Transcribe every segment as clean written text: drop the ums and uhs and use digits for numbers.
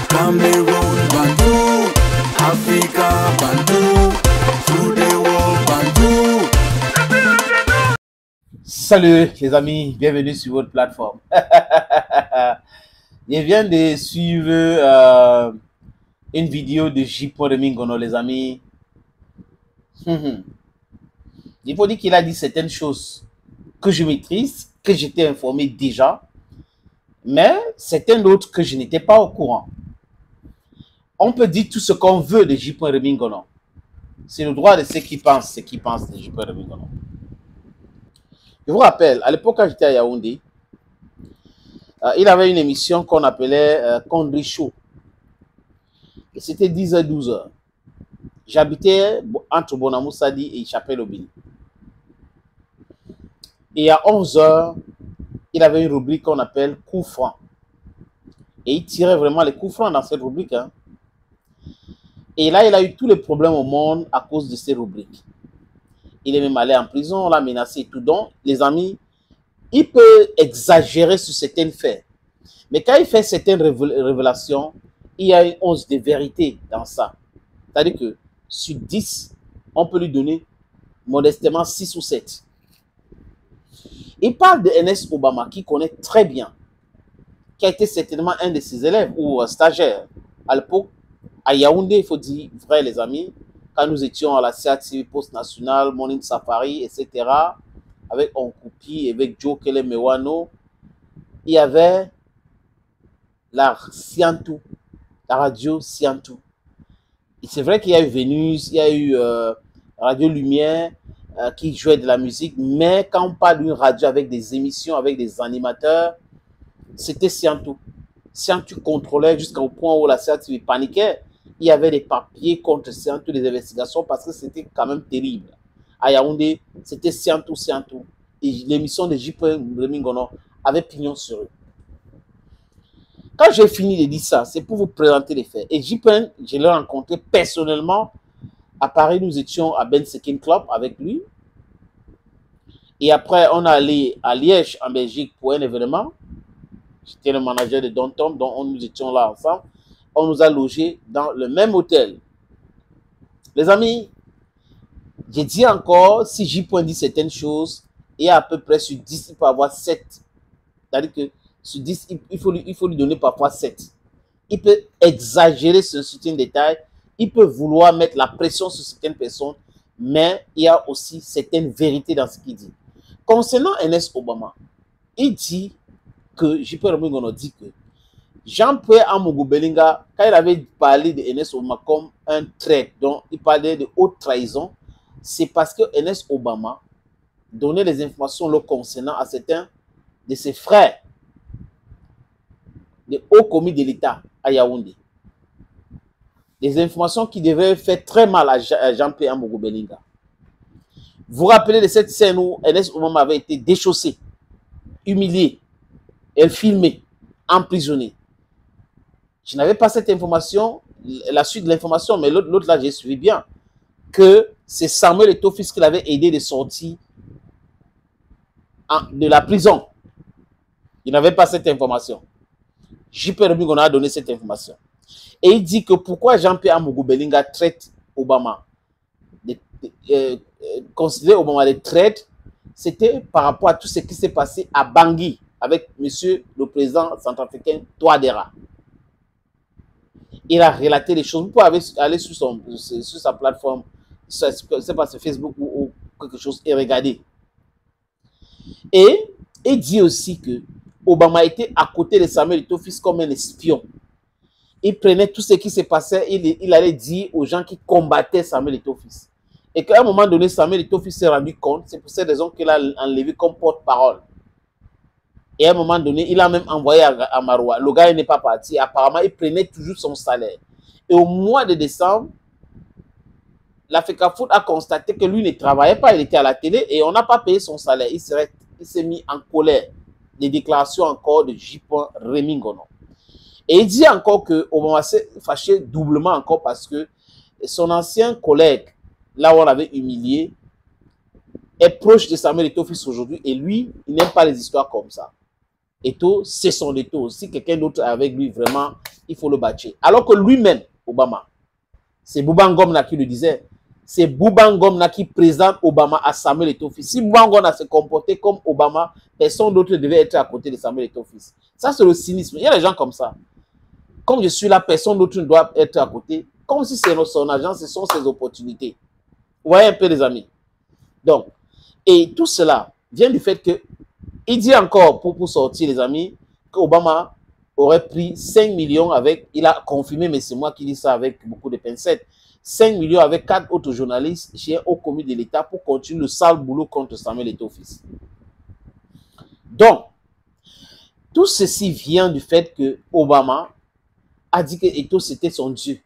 Cameroon Bantou, Africa Bantou, through the world Bantou. Salut les amis, bienvenue sur votre plateforme. Je viens de suivre une vidéo de J.Remingono, les amis. Il faut dire qu'il a dit certaines choses que je maîtrise, que j'étais informé déjà, mais certaines autres que je n'étais pas au courant. On peut dire tout ce qu'on veut de J.Remingono. C'est le droit de ceux qui pensent de J.Remingono. Je vous rappelle, à l'époque quand j'étais à Yaoundé, il avait une émission qu'on appelait Condri Show. Et c'était 10h, 12h. J'habitais entre Bonamoussadi et Chapelle-Obili. Et à 11h, il avait une rubrique qu'on appelle Coup franc. Et il tirait vraiment les coups francs dans cette rubrique. Hein. Et là, il a eu tous les problèmes au monde à cause de ces rubriques. Il est même allé en prison, on l'a menacé et tout. Donc, les amis, il peut exagérer sur certains faits. Mais quand il fait certaines révélations, il y a une once de vérité dans ça. C'est-à-dire que sur 10, on peut lui donner modestement 6 ou 7. Il parle de Ernest Obama, qui connaît très bien, qui a été certainement un de ses élèves ou stagiaires. À l'époque, à Yaoundé, il faut dire vrai les amis, quand nous étions à la CATV Post National, Morning Safari, etc., avec Onkoupi, avec Joe Kele Mewano, il y avait la Siantou, la radio Siantou. Et c'est vrai qu'il y a eu Vénus, il y a eu Radio Lumière qui jouait de la musique, mais quand on parle d'une radio avec des émissions, avec des animateurs, c'était Siantou. Siantou contrôlait jusqu'au point où la CATV paniquait. Il y avait des papiers contre Siantou, des investigations, parce que c'était quand même terrible. À Yaoundé, c'était Siantou. Et l'émission de J.Remingono avait pignon sur eux. Quand j'ai fini de dire ça, c'est pour vous présenter les faits. Et J.Pen, je l'ai rencontré personnellement à Paris. Nous étions à Ben Sekin Club avec lui. Et après, on est allé à Liège, en Belgique, pour un événement. J'étais le manager de Don Tom, donc nous étions là ensemble. On nous a logés dans le même hôtel. Les amis, j'ai dit encore, si J.Point dit certaines choses, et à peu près sur 10, il peut avoir 7. C'est-à-dire que sur 10, il faut lui donner parfois 7. Il peut exagérer sur certains détails. Il peut vouloir mettre la pression sur certaines personnes, mais il y a aussi certaines vérités dans ce qu'il dit. Concernant Ernest Obama, il dit que, J.Remingono dit que Jean-Pierre Amougou Belinga, quand il avait parlé de Ernest Obama comme un traître, donc il parlait de haute trahison, c'est parce que Ernest Obama donnait des informations le concernant à certains de ses frères, de hauts commis de l'État à Yaoundé. Des informations qui devaient faire très mal à Jean-Pierre Amougou Belinga. Vous vous rappelez de cette scène où Ernest Obama avait été déchaussé, humilié, et filmé, emprisonné. Je n'avais pas cette information, la suite de l'information, mais l'autre là, j'ai suivi bien, que c'est Samuel Eto'o-Fils qui l'avait aidé de sortir de la prison. Il n'avait pas cette information. J.Remingono a donné cette information. Et il dit que pourquoi Jean-Pierre Amougou Belinga traite Obama, considère Obama de traître, c'était par rapport à tout ce qui s'est passé à Bangui avec monsieur le président centrafricain Touadéra. Il a relaté les choses. Vous pouvez aller sur sa plateforme, c'est pas sur Facebook ou quelque chose, et regarder. Et il dit aussi que Obama était à côté de Samuel Eto'o-Fils comme un espion. Il prenait tout ce qui se passait, il allait dire aux gens qui combattaient Samuel Eto'o-Fils. Et qu'à un moment donné, Samuel Eto'o-Fils s'est rendu compte, c'est pour cette raison qu'il a enlevé comme porte-parole. Et à un moment donné, il a même envoyé à Maroua. Le gars n'est pas parti. Apparemment, il prenait toujours son salaire. Et au mois de décembre, l'Africa Foot a constaté que lui ne travaillait pas. Il était à la télé et on n'a pas payé son salaire. Il s'est mis en colère. Des déclarations encore de J.Remingono. Et il dit encore que Obama s'est fâché doublement encore parce que son ancien collègue, là où on l'avait humilié, est proche de Samuel Eto'o-Fils aujourd'hui. Et lui, il n'aime pas les histoires comme ça. Eto'o, c'est son Eto'o. Si quelqu'un d'autre est avec lui, vraiment, il faut le bâtir. Alors que lui-même, Obama, c'est Bouba Ngom qui le disait, c'est Bouba Ngom qui présente Obama à Samuel Eto'o fils. Si Bouba Ngom a se comporté comme Obama, personne d'autre ne devait être à côté de Samuel Eto'o fils. Ça, c'est le cynisme. Il y a des gens comme ça. Comme je suis là, personne d'autre ne doit être à côté. Comme si c'est son agent, ce sont ses opportunités. Vous voyez un peu, les amis. Donc, et tout cela vient du fait que, il dit encore, pour sortir, les amis, qu'Obama aurait pris 5 millions avec, il a confirmé, mais c'est moi qui dis ça avec beaucoup de pincettes, 5 millions avec 4 autres journalistes chez un haut commis de l'État pour continuer le sale boulot contre Samuel Eto'o fils. Donc, tout ceci vient du fait que Obama a dit que Eto'o c'était son Dieu.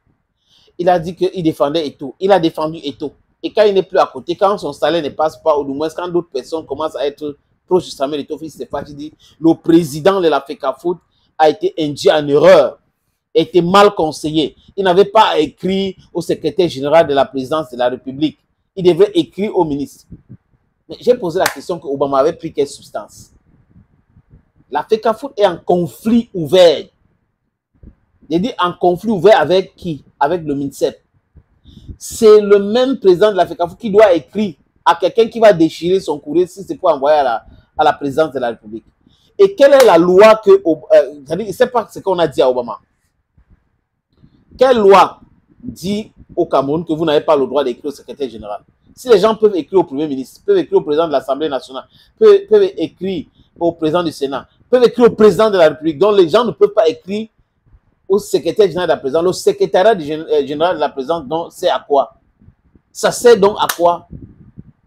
Il a dit qu'il défendait Eto'o. Il a défendu Eto'o. Et quand il n'est plus à côté, quand son salaire ne passe pas, ou du moins quand d'autres personnes commencent à être proches de Samuel Eto'o fils, c'est pas qu'il dit le président de la FECAFOOT a été induit en erreur, a été mal conseillé. Il n'avait pas écrit au secrétaire général de la présidence de la République. Il devait écrire au ministre. Mais j'ai posé la question que Obama avait pris quelle substance? La FECAFOOT est en conflit ouvert. J'ai dit en conflit ouvert avec qui? Avec le MINSEP. C'est le même président de la FECAFOOT qui doit écrire à quelqu'un qui va déchirer son courrier si c'est pour envoyer à la présidence de la République. Et quelle est la loi que... c'est pas ce qu'on a dit à Obama. Quelle loi dit au Cameroun que vous n'avez pas le droit d'écrire au secrétaire général? Si les gens peuvent écrire au Premier ministre, peuvent écrire au président de l'Assemblée nationale, peuvent écrire au président du Sénat, peuvent écrire au président de la République, donc les gens ne peuvent pas écrire au secrétaire général de la présidence. Le secrétariat général de la présidence, donc, c'est à quoi? Ça sert donc à quoi?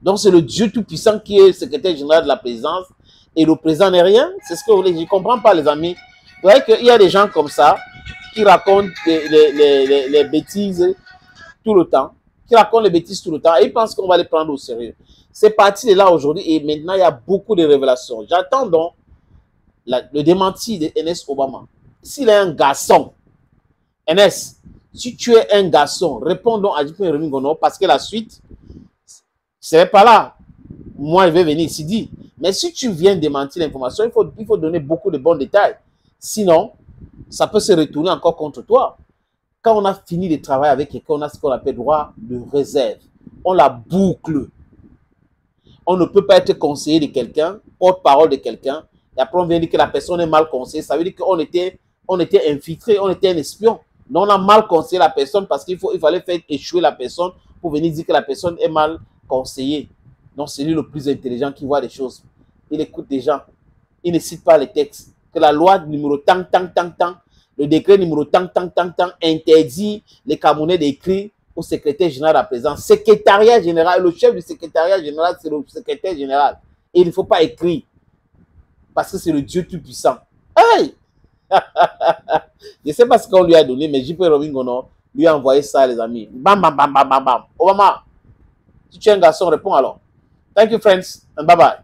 Donc, c'est le Dieu tout-puissant qui est le secrétaire général de la présidence et le président n'est rien? C'est ce que vous voulez. Je ne comprends pas, les amis. Vous voyez qu'il y a des gens comme ça qui racontent les bêtises tout le temps, et ils pensent qu'on va les prendre au sérieux. C'est parti de là aujourd'hui et maintenant, il y a beaucoup de révélations. J'attends donc le démenti de Ernest Obama. S'il est un garçon, Ernest, si tu es un garçon, réponds donc à Djibril Rémy parce que la suite, ce n'est pas là. Moi, je vais venir ici dire. Mais si tu viens démentir l'information, il faut donner beaucoup de bons détails. Sinon, ça peut se retourner encore contre toi. Quand on a fini de travailler avec quelqu'un, on a ce qu'on appelle droit de réserve. On la boucle. On ne peut pas être conseiller de quelqu'un, porte-parole de quelqu'un, et après on vient dire que la personne est mal conseillée. Ça veut dire qu'on était infiltré, on était un espion. Donc on a mal conseillé la personne parce qu'il fallait faire échouer la personne pour venir dire que la personne est mal conseillée. Donc c'est lui le plus intelligent qui voit les choses. Il écoute des gens. Il ne cite pas les textes. Que la loi numéro tant, le décret numéro tant, interdit les Camerounais d'écrire au secrétaire général à présent. Secrétariat général, le chef du secrétariat général, c'est le secrétaire général. Et il ne faut pas écrire. Parce que c'est le Dieu tout-puissant. Hey! Je ne sais pas ce qu'on lui a donné, mais Djibril Rémy lui a envoyé ça, les amis. Bam, bam, bam, bam, bam, bam. Obama, si tu es un garçon, réponds alors. Thank you, friends, and bye-bye.